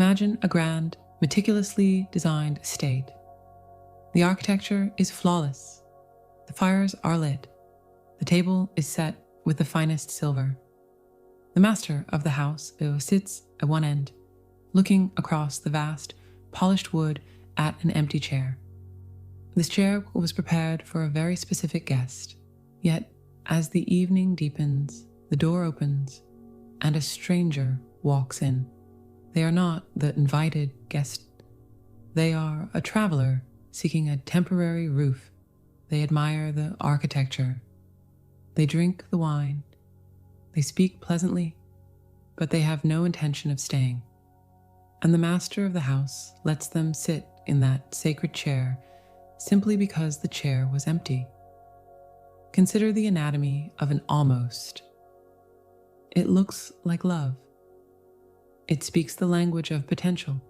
Imagine a grand, meticulously designed estate. The architecture is flawless. The fires are lit. The table is set with the finest silver. The master of the house sits at one end, looking across the vast, polished wood at an empty chair. This chair was prepared for a very specific guest, yet as the evening deepens, the door opens, and a stranger walks in. They are not the invited guest. They are a traveler seeking a temporary roof. They admire the architecture. They drink the wine. They speak pleasantly, but they have no intention of staying. And the master of the house lets them sit in that sacred chair simply because the chair was empty. Consider the anatomy of an almost. It looks like love. It speaks the language of potential.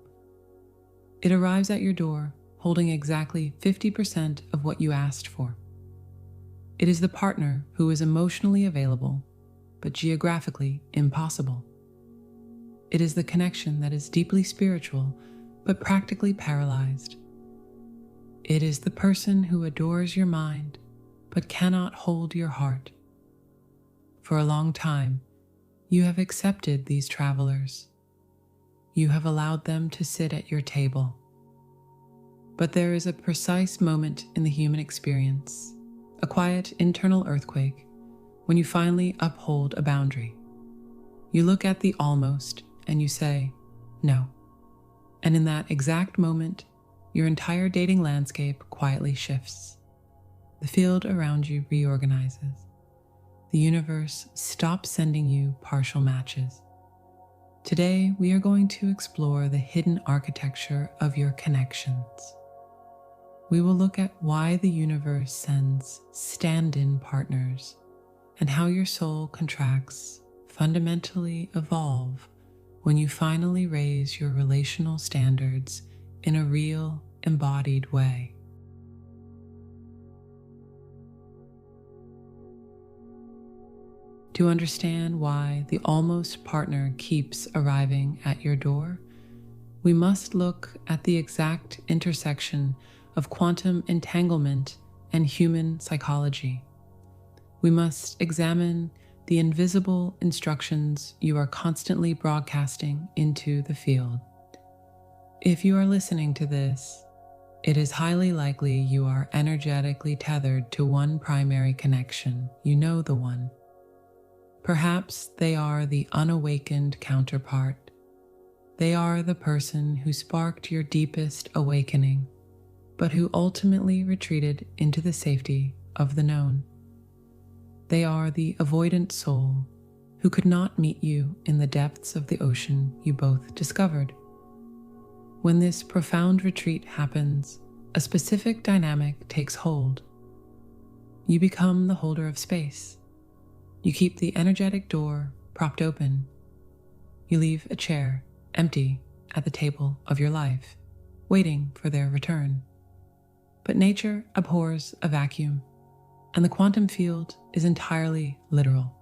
It arrives at your door holding exactly 50% of what you asked for. It is the partner who is emotionally available, but geographically impossible. It is the connection that is deeply spiritual, but practically paralyzed. It is the person who adores your mind, but cannot hold your heart. For a long time, you have accepted these travelers. You have allowed them to sit at your table. But there is a precise moment in the human experience, a quiet internal earthquake, when you finally uphold a boundary. You look at the almost and you say, no. And in that exact moment, your entire dating landscape quietly shifts. The field around you reorganizes. The universe stops sending you partial matches. Today, we are going to explore the hidden architecture of your connections. We will look at why the universe sends stand-in partners and how your soul contracts fundamentally evolve when you finally raise your relational standards in a real, embodied way. To understand why the almost partner keeps arriving at your door, we must look at the exact intersection of quantum entanglement and human psychology. We must examine the invisible instructions you are constantly broadcasting into the field. If you are listening to this, it is highly likely you are energetically tethered to one primary connection. You know the one. Perhaps they are the unawakened counterpart. They are the person who sparked your deepest awakening, but who ultimately retreated into the safety of the known. They are the avoidant soul who could not meet you in the depths of the ocean you both discovered. When this profound retreat happens, a specific dynamic takes hold. You become the holder of space. You keep the energetic door propped open. You leave a chair empty at the table of your life, waiting for their return. But nature abhors a vacuum, and the quantum field is entirely literal.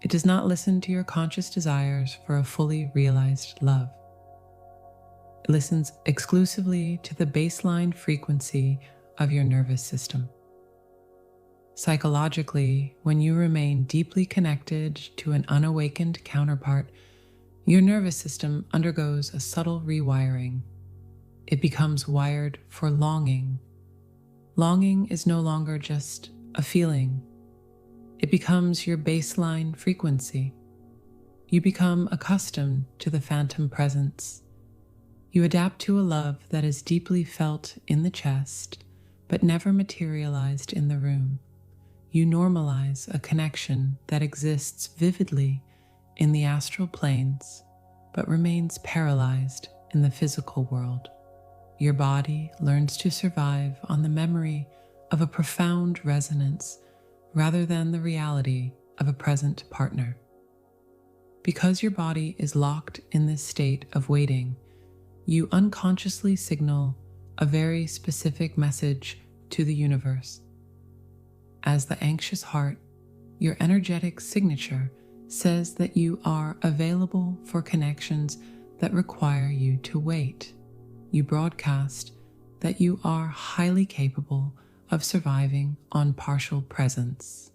It does not listen to your conscious desires for a fully realized love. It listens exclusively to the baseline frequency of your nervous system. Psychologically, when you remain deeply connected to an unawakened counterpart, your nervous system undergoes a subtle rewiring. It becomes wired for longing. Longing is no longer just a feeling. It becomes your baseline frequency. You become accustomed to the phantom presence. You adapt to a love that is deeply felt in the chest, but never materialized in the room. You normalize a connection that exists vividly in the astral planes, but remains paralyzed in the physical world. Your body learns to survive on the memory of a profound resonance rather than the reality of a present partner. Because your body is locked in this state of waiting, you unconsciously signal a very specific message to the universe. As the anxious heart, your energetic signature says that you are available for connections that require you to wait. You broadcast that you are highly capable of surviving on partial presence.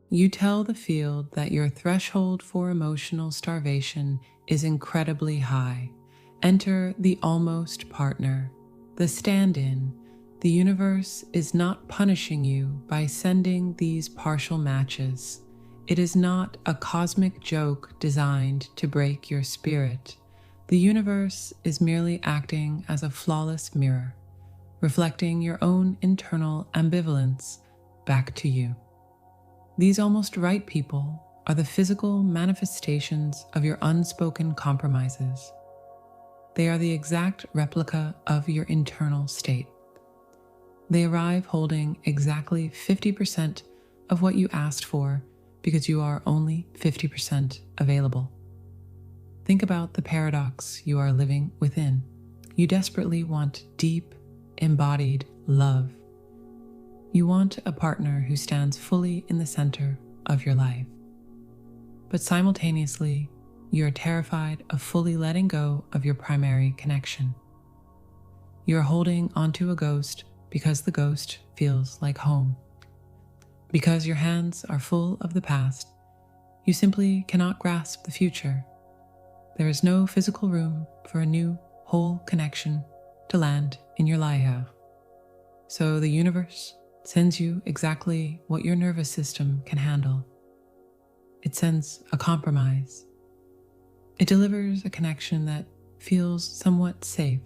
You tell the field that your threshold for emotional starvation is incredibly high. Enter the almost partner, the stand-in. The universe is not punishing you by sending these partial matches. It is not a cosmic joke designed to break your spirit. The universe is merely acting as a flawless mirror, reflecting your own internal ambivalence back to you. These almost right people are the physical manifestations of your unspoken compromises. They are the exact replica of your internal state. They arrive holding exactly 50% of what you asked for because you are only 50% available. Think about the paradox you are living within. You desperately want deep, embodied love. You want a partner who stands fully in the center of your life. But simultaneously, you are terrified of fully letting go of your primary connection. You are holding onto a ghost because the ghost feels like home. Because your hands are full of the past, you simply cannot grasp the future. There is no physical room for a new, whole connection to land in your life. So the universe sends you exactly what your nervous system can handle. It sends a compromise. It delivers a connection that feels somewhat safe,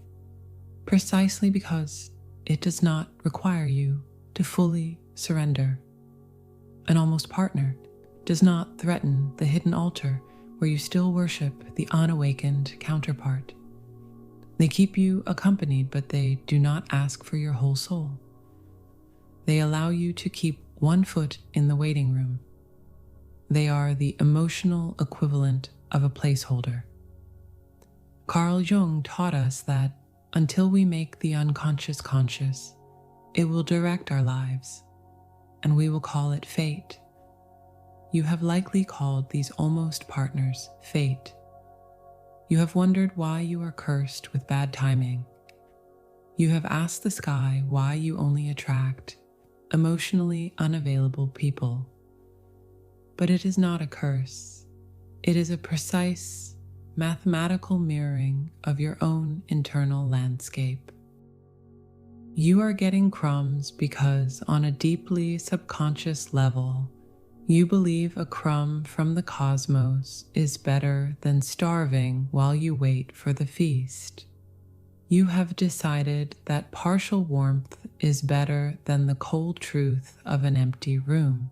precisely because it does not require you to fully surrender. An almost partner does not threaten the hidden altar where you still worship the unawakened counterpart. They keep you accompanied, but they do not ask for your whole soul. They allow you to keep one foot in the waiting room. They are the emotional equivalent of a placeholder. Carl Jung taught us that until we make the unconscious conscious, it will direct our lives, and we will call it fate. You have likely called these almost partners fate. You have wondered why you are cursed with bad timing. You have asked the sky why you only attract emotionally unavailable people. But it is not a curse. It is a precise, mathematical mirroring of your own internal landscape. You are getting crumbs because, on a deeply subconscious level, you believe a crumb from the cosmos is better than starving while you wait for the feast. You have decided that partial warmth is better than the cold truth of an empty room.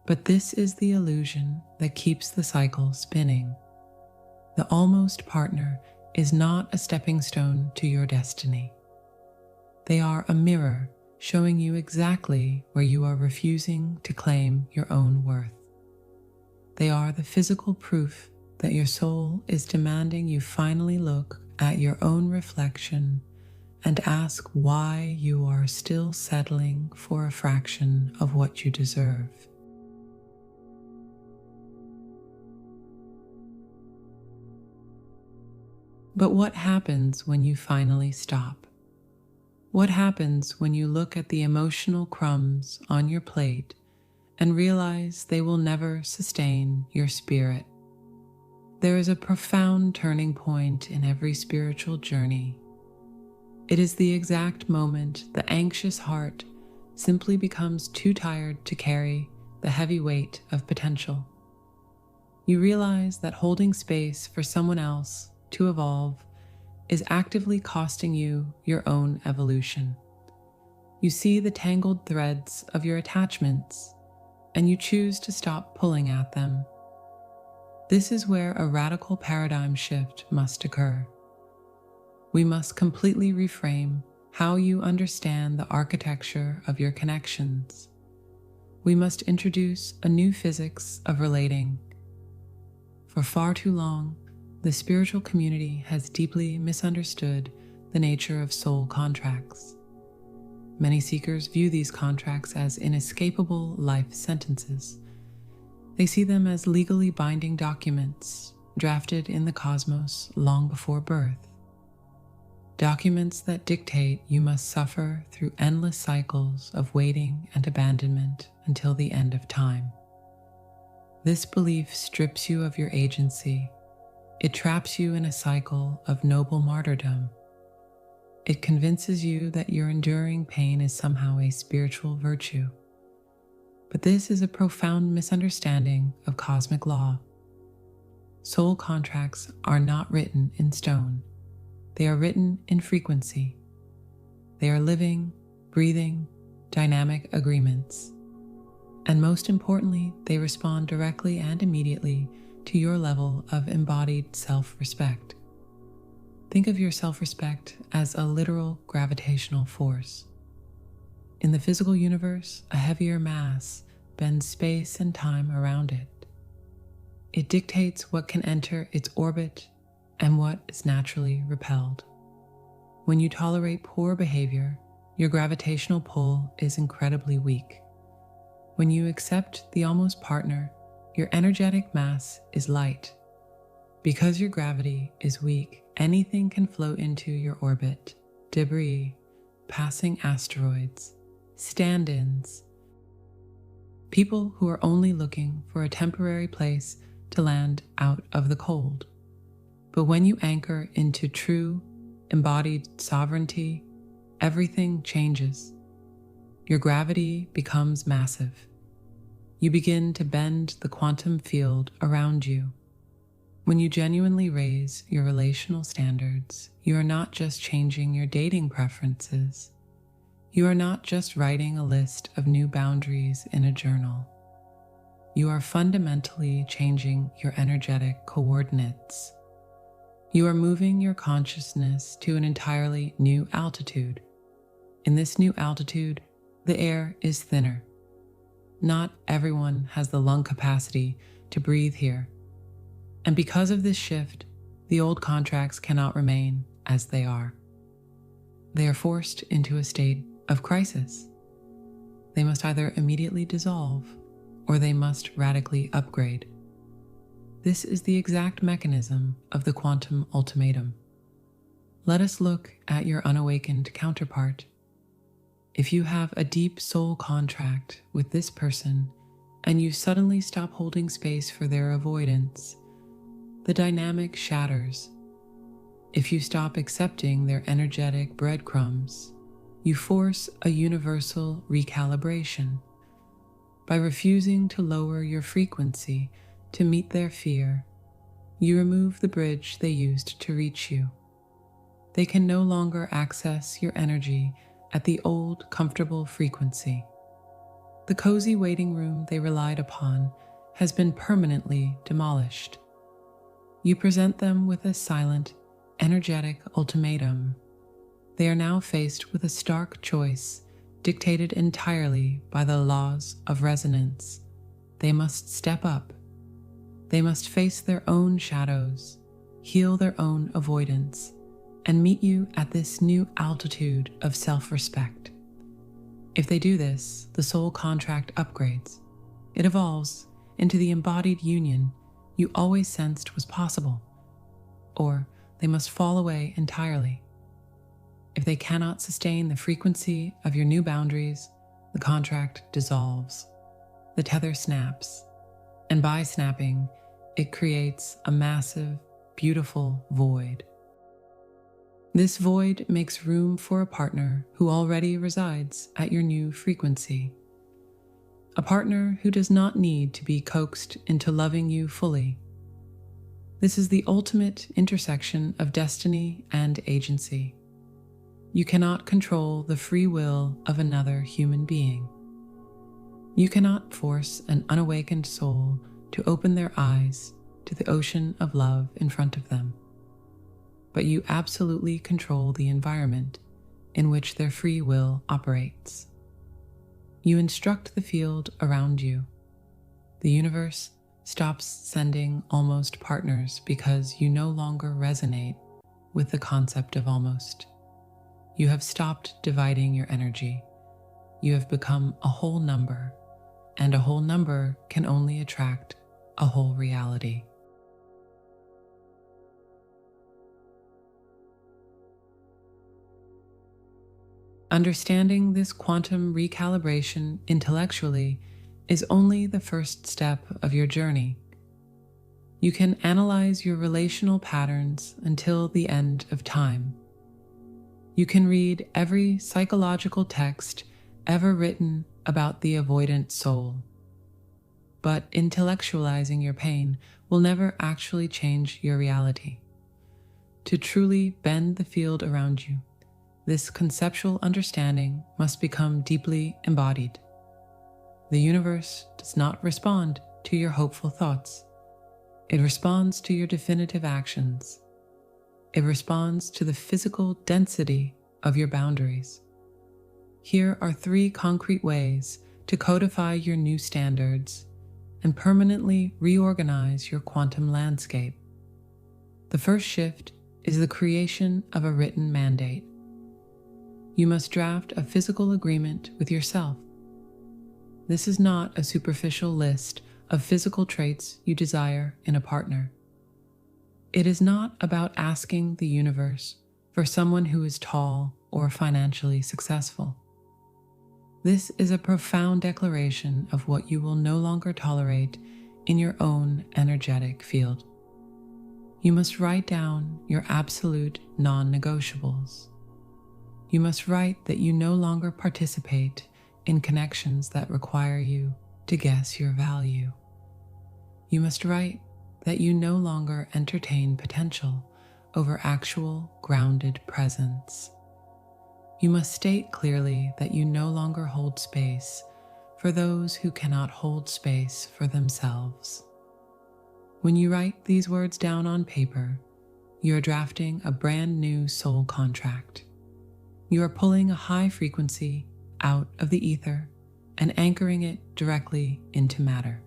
But this is the illusion that keeps the cycle spinning. The almost partner is not a stepping stone to your destiny. They are a mirror showing you exactly where you are refusing to claim your own worth. They are the physical proof that your soul is demanding you finally look at your own reflection and ask why you are still settling for a fraction of what you deserve. But what happens when you finally stop? What happens when you look at the emotional crumbs on your plate and realize they will never sustain your spirit? There is a profound turning point in every spiritual journey. It is the exact moment the anxious heart simply becomes too tired to carry the heavy weight of potential. You realize that holding space for someone else to evolve is actively costing you your own evolution. You see the tangled threads of your attachments, and you choose to stop pulling at them. This is where a radical paradigm shift must occur. We must completely reframe how you understand the architecture of your connections. We must introduce a new physics of relating. For far too long, the spiritual community has deeply misunderstood the nature of soul contracts. Many seekers view these contracts as inescapable life sentences. They see them as legally binding documents, drafted in the cosmos long before birth. Documents that dictate you must suffer through endless cycles of waiting and abandonment until the end of time. This belief strips you of your agency. It traps you in a cycle of noble martyrdom. It convinces you that your enduring pain is somehow a spiritual virtue. But this is a profound misunderstanding of cosmic law. Soul contracts are not written in stone. They are written in frequency. They are living, breathing, dynamic agreements. And most importantly, they respond directly and immediately to your level of embodied self-respect. Think of your self-respect as a literal gravitational force. In the physical universe, a heavier mass bends space and time around it. It dictates what can enter its orbit and what is naturally repelled. When you tolerate poor behavior, your gravitational pull is incredibly weak. When you accept the almost partner, your energetic mass is light. Because your gravity is weak, anything can float into your orbit: debris, passing asteroids, stand-ins, people who are only looking for a temporary place to land out of the cold. But when you anchor into true, embodied sovereignty, everything changes. Your gravity becomes massive. You begin to bend the quantum field around you. When you genuinely raise your relational standards, you are not just changing your dating preferences. You are not just writing a list of new boundaries in a journal. You are fundamentally changing your energetic coordinates. You are moving your consciousness to an entirely new altitude. In this new altitude, the air is thinner. Not everyone has the lung capacity to breathe here. And because of this shift, the old contracts cannot remain as they are. They are forced into a state of crisis. They must either immediately dissolve or they must radically upgrade. This is the exact mechanism of the quantum ultimatum. Let us look at your unawakened counterpart. If you have a deep soul contract with this person and you suddenly stop holding space for their avoidance, the dynamic shatters. If you stop accepting their energetic breadcrumbs, you force a universal recalibration. By refusing to lower your frequency to meet their fear, you remove the bridge they used to reach you. They can no longer access your energy at the old, comfortable frequency. The cozy waiting room they relied upon has been permanently demolished. You present them with a silent, energetic ultimatum. They are now faced with a stark choice dictated entirely by the laws of resonance. They must step up. They must face their own shadows, heal their own avoidance, and meet you at this new altitude of self-respect. If they do this, the soul contract upgrades. It evolves into the embodied union you always sensed was possible, or they must fall away entirely. If they cannot sustain the frequency of your new boundaries, the contract dissolves. The tether snaps, and by snapping, it creates a massive, beautiful void. This void makes room for a partner who already resides at your new frequency. A partner who does not need to be coaxed into loving you fully. This is the ultimate intersection of destiny and agency. You cannot control the free will of another human being. You cannot force an unawakened soul to open their eyes to the ocean of love in front of them. But you absolutely control the environment in which their free will operates. You instruct the field around you. The universe stops sending almost partners because you no longer resonate with the concept of almost. You have stopped dividing your energy. You have become a whole number, and a whole number can only attract a whole reality. Understanding this quantum recalibration intellectually is only the first step of your journey. You can analyze your relational patterns until the end of time. You can read every psychological text ever written about the avoidant soul. But intellectualizing your pain will never actually change your reality. To truly bend the field around you, this conceptual understanding must become deeply embodied. The universe does not respond to your hopeful thoughts. It responds to your definitive actions. It responds to the physical density of your boundaries. Here are 3 concrete ways to codify your new standards and permanently reorganize your quantum landscape. The first shift is the creation of a written mandate. You must draft a physical agreement with yourself. This is not a superficial list of physical traits you desire in a partner. It is not about asking the universe for someone who is tall or financially successful. This is a profound declaration of what you will no longer tolerate in your own energetic field. You must write down your absolute non-negotiables. You must write that you no longer participate in connections that require you to guess your value. You must write that you no longer entertain potential over actual grounded presence. You must state clearly that you no longer hold space for those who cannot hold space for themselves. When you write these words down on paper, you are drafting a brand new soul contract. You are pulling a high frequency out of the ether and anchoring it directly into matter.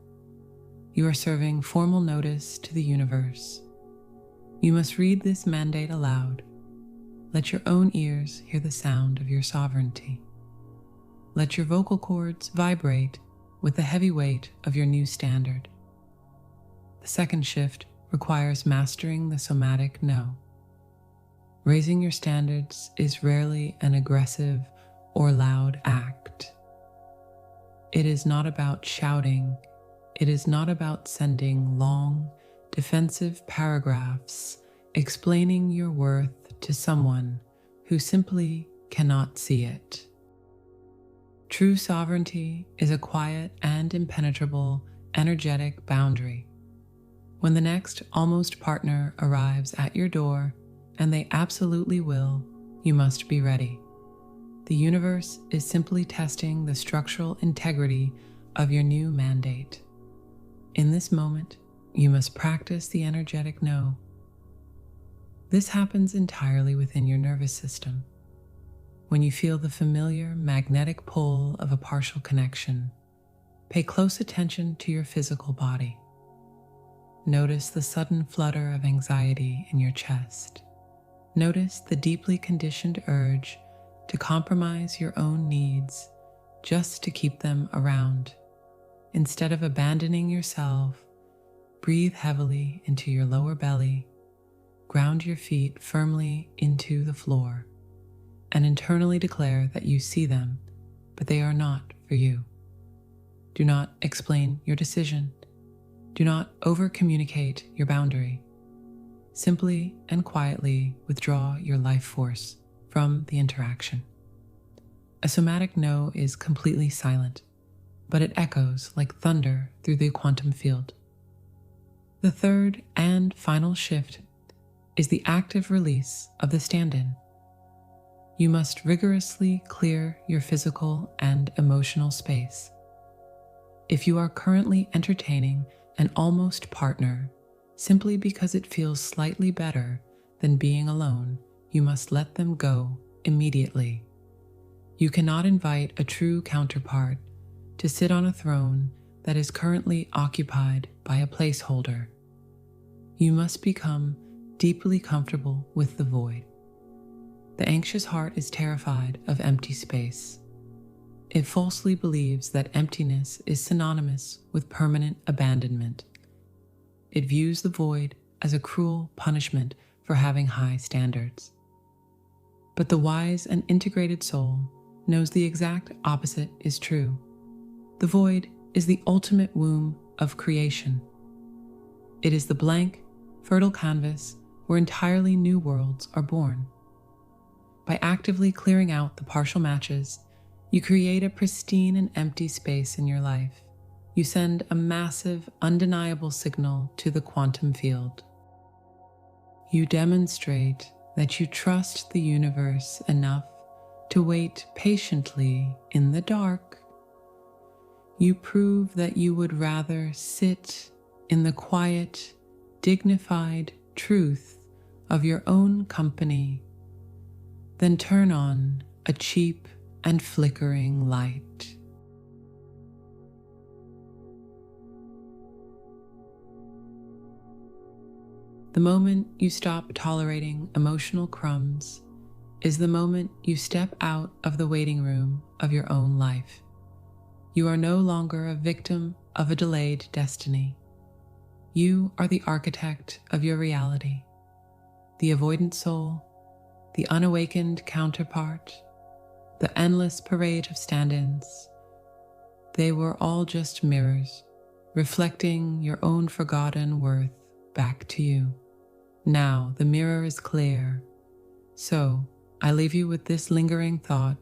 You are serving formal notice to the universe. You must read this mandate aloud. Let your own ears hear the sound of your sovereignty. Let your vocal cords vibrate with the heavy weight of your new standard. The second shift requires mastering the somatic no. Raising your standards is rarely an aggressive or loud act. It is not about shouting. It is not about sending long, defensive paragraphs explaining your worth to someone who simply cannot see it. True sovereignty is a quiet and impenetrable energetic boundary. When the next almost partner arrives at your door, and they absolutely will, you must be ready. The universe is simply testing the structural integrity of your new mandate. In this moment, you must practice the energetic no. This happens entirely within your nervous system. When you feel the familiar magnetic pull of a partial connection, pay close attention to your physical body. Notice the sudden flutter of anxiety in your chest. Notice the deeply conditioned urge to compromise your own needs just to keep them around. Instead of abandoning yourself, breathe heavily into your lower belly, ground your feet firmly into the floor, and internally declare that you see them, but they are not for you. Do not explain your decision. Do not over-communicate your boundary. Simply and quietly withdraw your life force from the interaction. A somatic no is completely silent, but it echoes like thunder through the quantum field. The third and final shift is the active release of the stand-in. You must rigorously clear your physical and emotional space. If you are currently entertaining an almost partner simply because it feels slightly better than being alone, you must let them go immediately. You cannot invite a true counterpart to sit on a throne that is currently occupied by a placeholder. You must become deeply comfortable with the void. The anxious heart is terrified of empty space. It falsely believes that emptiness is synonymous with permanent abandonment. It views the void as a cruel punishment for having high standards. But the wise and integrated soul knows the exact opposite is true. The void is the ultimate womb of creation. It is the blank, fertile canvas where entirely new worlds are born. By actively clearing out the partial matches, you create a pristine and empty space in your life. You send a massive, undeniable signal to the quantum field. You demonstrate that you trust the universe enough to wait patiently in the dark. You prove that you would rather sit in the quiet, dignified truth of your own company than turn on a cheap and flickering light. The moment you stop tolerating emotional crumbs is the moment you step out of the waiting room of your own life. You are no longer a victim of a delayed destiny. You are the architect of your reality, the avoidant soul, the unawakened counterpart, the endless parade of stand-ins. They were all just mirrors, reflecting your own forgotten worth back to you. Now the mirror is clear, so I leave you with this lingering thought,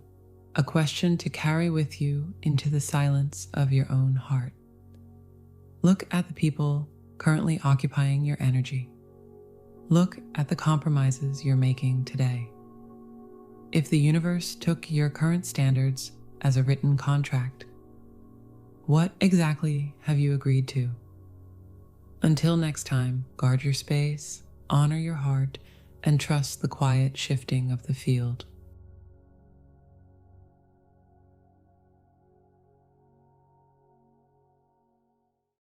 a question to carry with you into the silence of your own heart. Look at the people currently occupying your energy. Look at the compromises you're making today. If the universe took your current standards as a written contract, what exactly have you agreed to? Until next time, guard your space, honor your heart, and trust the quiet shifting of the field.